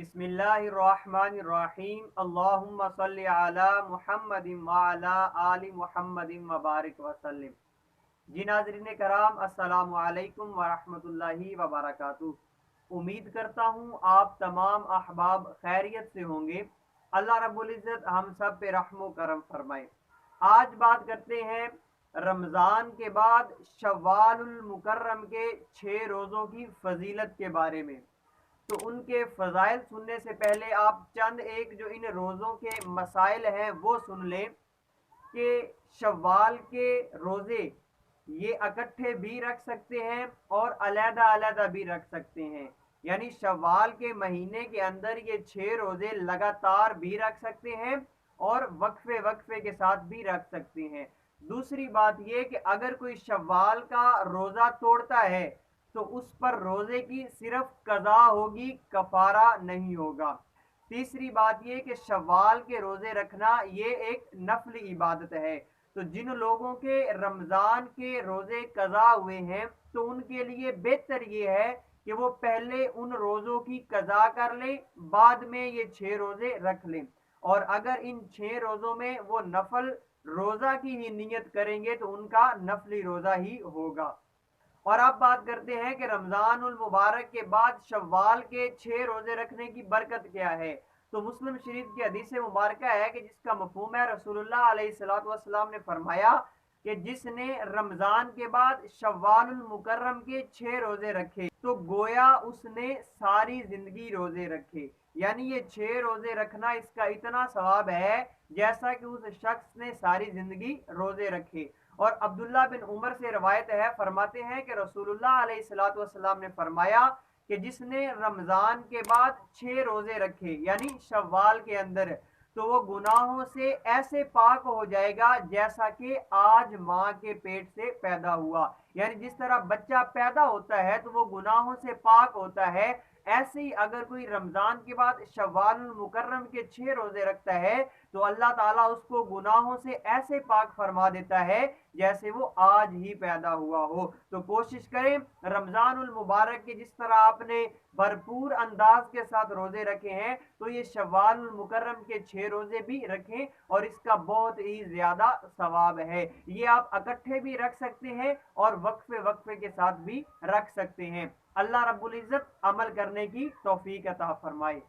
बिस्मिल्लाहिर्रहमानिर्रहीम अल्लाहुम्मा सल्लि अला मुहम्मदिन व अला आलि मुहम्मदिन व बारिक वसल्लिम। जी नाज़रीन कराम, अस्सलामु अलैकुम व रहमतुल्लाहि व बरकातुहू। उम्मीद करता हूँ आप तमाम अहबाब खैरियत से होंगे। अल्लाह रब्बुल इज़्ज़त हम सब पे रहमो करम फरमाए। आज बात करते हैं रमज़ान के बाद शव्वालुल मुकर्रम के 6 रोज़ों की फजीलत के बारे में। तो उनके फ़ज़ाइल सुनने से पहले आप चंद एक जो इन रोज़ों के मसाइल हैं वो सुन लें कि शव्वाल के रोज़े ये इकट्ठे भी रख सकते हैं और अलग-अलग भी रख सकते हैं। यानी शव्वाल के महीने के अंदर ये 6 रोज़े लगातार भी रख सकते हैं और वक्फे वक्फे के साथ भी रख सकते हैं। दूसरी बात ये कि अगर कोई शव्वाल का रोज़ा तोड़ता है तो उस पर रोज़े की सिर्फ कज़ा होगी, कफ़ारा नहीं होगा। तीसरी बात ये कि शव्वाल के रोज़े रखना ये एक नफली इबादत है। तो जिन लोगों के रमज़ान के रोज़े कज़ा हुए हैं तो उनके लिए बेहतर ये है कि वो पहले उन रोज़ों की कज़ा कर लें, बाद में ये 6 रोज़े रख लें। और अगर इन 6 रोज़ों में वो नफल रोज़ा की ही नियत करेंगे तो उनका नफली रोज़ा ही होगा। और अब बात करते हैं कि रमज़ानुल मुबारक के बाद शव्वाल के 6 रोज़े रखने की बरकत क्या है। तो मुस्लिम शरीफ की हदीस मुबारक है कि जिसका मफ़हूम है रसूलुल्लाह अलैहिस्सलातु वस्सलाम ने फरमाया कि जिसने रमज़ान के बाद शव्वालुल मुकर्रम के 6 रोज़े रखे तो गोया उसने सारी ज़िंदगी रोज़े रखे। यानी ये 6 रोज़े रखना इसका इतना सवाब है जैसा कि उस शख्स ने सारी ज़िंदगी रोज़े रखे। और अब्दुल्ला बिन उमर से रवायत है, फरमाते हैं कि रसूलुल्लाह अलैहिस्सलातु वस्सलाम ने फरमाया कि जिसने रमज़ान के बाद 6 रोज़े रखे यानी शव्वाल के अंदर तो वो गुनाहों से ऐसे पाक हो जाएगा जैसा कि आज माँ के पेट से पैदा हुआ। यानी जिस तरह बच्चा पैदा होता है तो वो गुनाहों से पाक होता है, ऐसे ही अगर कोई रमज़ान के बाद शव्वालुल मुकर्रम के 6 रोज़े रखता है तो अल्लाह ताला उसको गुनाहों से ऐसे पाक फरमा देता है जैसे वो आज ही पैदा हुआ हो। तो कोशिश करें रमज़ानुल मुबारक के जिस तरह आपने भरपूर अंदाज के साथ रोज़े रखे हैं तो ये शव्वालुल मुकर्रम के 6 रोज़े भी रखें और इसका बहुत ही ज़्यादा सवाब है। ये आप इकट्ठे भी रख सकते हैं और वक्फे वक्फे के साथ भी रख सकते हैं। अल्लाह रब्बुल इज़्ज़त अमल करने की तौफीक अता फरमाए।